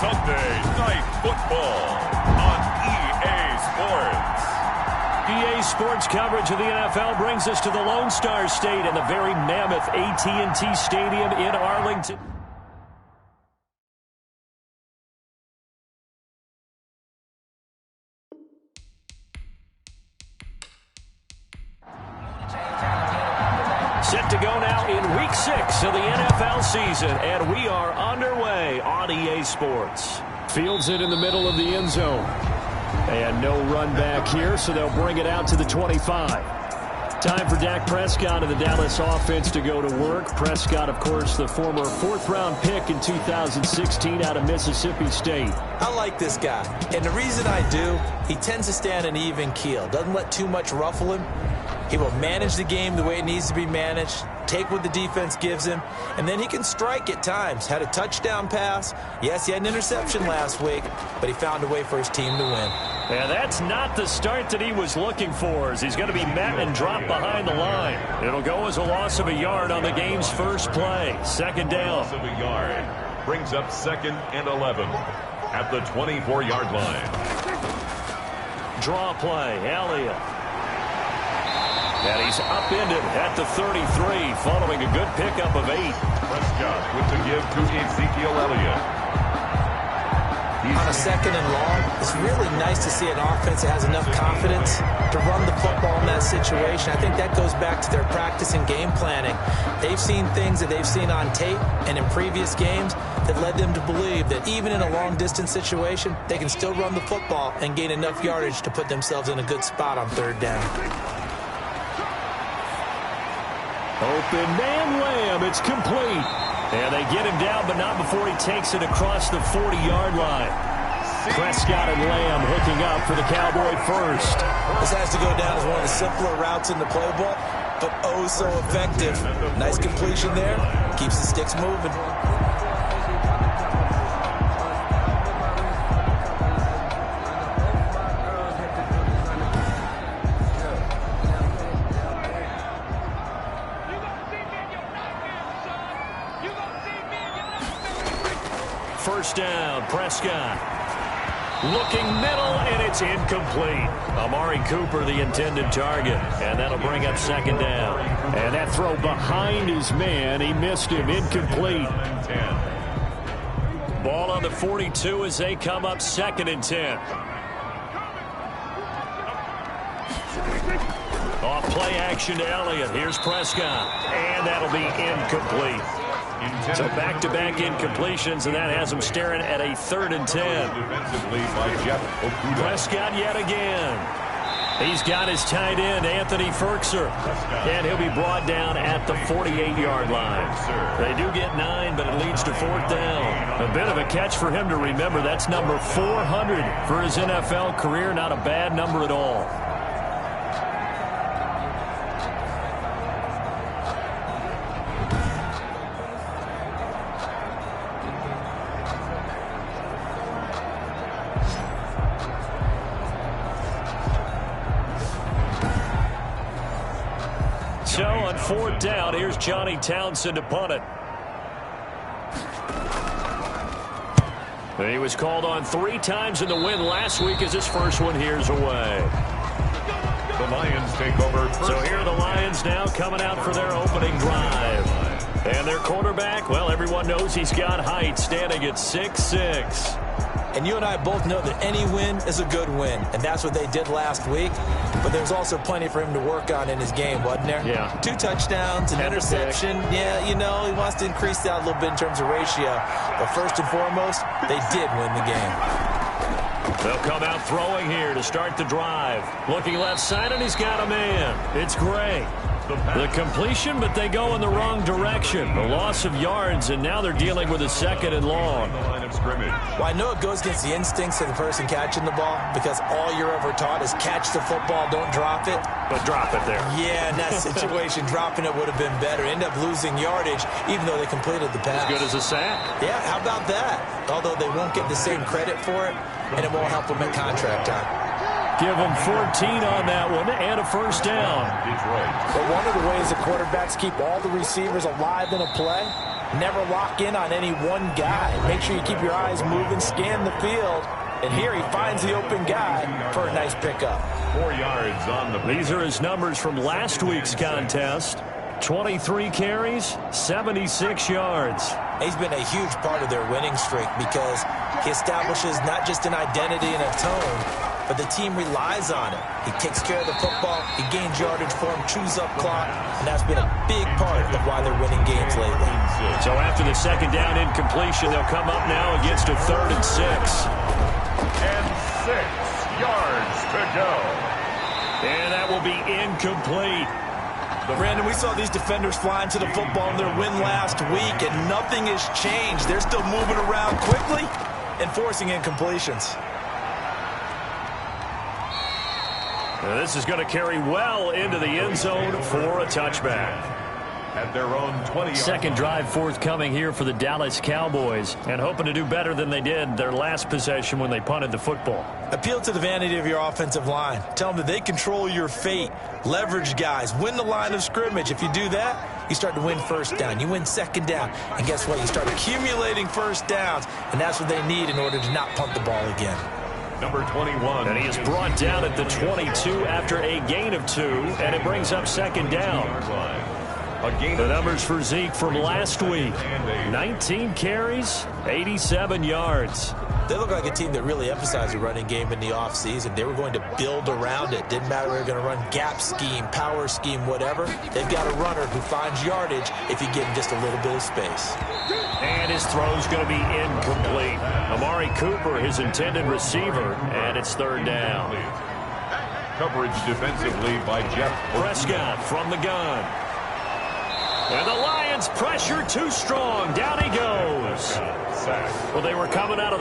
Sunday Night Football on EA Sports. EA Sports coverage of the NFL brings us to the Lone Star State and the very mammoth AT&T Stadium in Arlington. Set to go now in Week 6 of the NFL season, and we are underway on EA Sports. Fields it in the middle of the end zone. And no run back here, so they'll bring it out to the 25. Time for Dak Prescott and the Dallas offense to go to work. Prescott, of course, the former fourth-round pick in 2016 out of Mississippi State. I like this guy, and the reason I do, he tends to stand an even keel. Doesn't let too much ruffle him. He will manage the game the way it needs to be managed, take what the defense gives him, and then he can strike at times. Had a touchdown pass. Yes, he had an interception last week, but he found a way for his team to win. Yeah, that's not the start that he was looking for, as he's going to be met and dropped behind the line. It'll go as a loss of a yard on the game's first play. Second down. Loss of a yard brings up 2nd and 11 at the 24-yard line. Draw play, Elliott. And he's upended at the 33, following a good pickup of 8. Prescott with the give to Ezekiel Elliott. On a 2nd and long, it's really nice to see an offense that has enough confidence to run the football in that situation. I think that goes back to their practice and game planning. They've seen things that they've seen on tape and in previous games that led them to believe that even in a long-distance situation, they can still run the football and gain enough yardage to put themselves in a good spot on 3rd down. Open man Lamb, it's complete. And they get him down, but not before he takes it across the 40-yard line. Prescott and Lamb hooking up for the Cowboy first. This has to go down as one of the simpler routes in the playbook, but oh so effective. Nice completion there. Keeps the sticks moving. First down, Prescott. Looking middle, and it's incomplete. Amari Cooper, the intended target. And that'll bring up 2nd down. And that throw behind his man, he missed him, incomplete. Ball on the 42 as they come up 2nd and 10. Off play action to Elliott. Here's Prescott. And that'll be incomplete. So back-to-back incompletions, and that has him staring at a 3rd and 10. Prescott yet again. He's got his tight end, Anthony Ferkser. And he'll be brought down at the 48-yard line. They do get 9, but it leads to 4th down. A bit of a catch for him to remember. That's number 400 for his NFL career. Not a bad number at all. So on 4th down, here's Johnny Townsend to punt it. He was called on 3 times in the win last week as his first one here's away. The Lions take over. So here are the Lions now coming out for their opening drive. And their quarterback, well, everyone knows he's got height, standing at 6'6". And you and I both know that any win is a good win, and that's what they did last week. But there's also plenty for him to work on in his game, wasn't there? Yeah. 2 touchdowns, an interception. Yeah, you know, he wants to increase that a little bit in terms of ratio. But first and foremost, they did win the game. They'll come out throwing here to start the drive. Looking left side, and he's got a man. It's Gray. The completion, but they go in the wrong direction. A loss of yards, and now they're dealing with a 2nd and long. Well, I know it goes against the instincts of the person catching the ball because all you're ever taught is catch the football, don't drop it. But drop it there. Yeah, in that situation, dropping it would have been better. End up losing yardage, even though they completed the pass. As good as a sack. Yeah, how about that? Although they won't get the same credit for it, and it won't help them at contract time. Give them 14 on that one and a first down. But one of the ways the quarterbacks keep all the receivers alive in a play Never lock in on any one guy. Make sure you keep your eyes moving, scan the field. And here he finds the open guy for a nice pickup. 4 yards on the play. These are his numbers from last week's contest. 23 carries, 76 yards. He's been a huge part of their winning streak because he establishes not just an identity and a tone, but the team relies on it. He takes care of the football, he gains yardage for him, chews up clock, and that's been a big part of why they're winning games lately. So after the second down incompletion, they'll come up now against a 3rd and 6. And 6 yards to go. And that will be incomplete. Brandon, we saw these defenders flying to the football in their win last week, and nothing has changed. They're still moving around quickly and forcing incompletions. Now this is going to carry well into the end zone for a touchback. At their own 20. Second drive forthcoming here for the Dallas Cowboys, and hoping to do better than they did their last possession when they punted the football. Appeal to the vanity of your offensive line. Tell them that they control your fate. Leverage guys. Win the line of scrimmage. If you do that, you start to win first down. You win second down. And guess what? You start accumulating first downs, and that's what they need in order to not punt the ball again. Number 21. And he is brought down at the 22 after a gain of 2, and it brings up second down. The numbers for Zeke from last week: 19 carries, 87 yards. They look like a team that really emphasized the running game in the offseason. They were going to build around it. Didn't matter if they were going to run gap scheme, power scheme, whatever. They've got a runner who finds yardage if you give him just a little bit of space. And his throw's going to be incomplete. Amari Cooper, his intended receiver, and it's 3rd down. Coverage defensively by Jeff Prescott from the gun. And the Lions pressure too strong. Down he goes. Well, they were coming out of the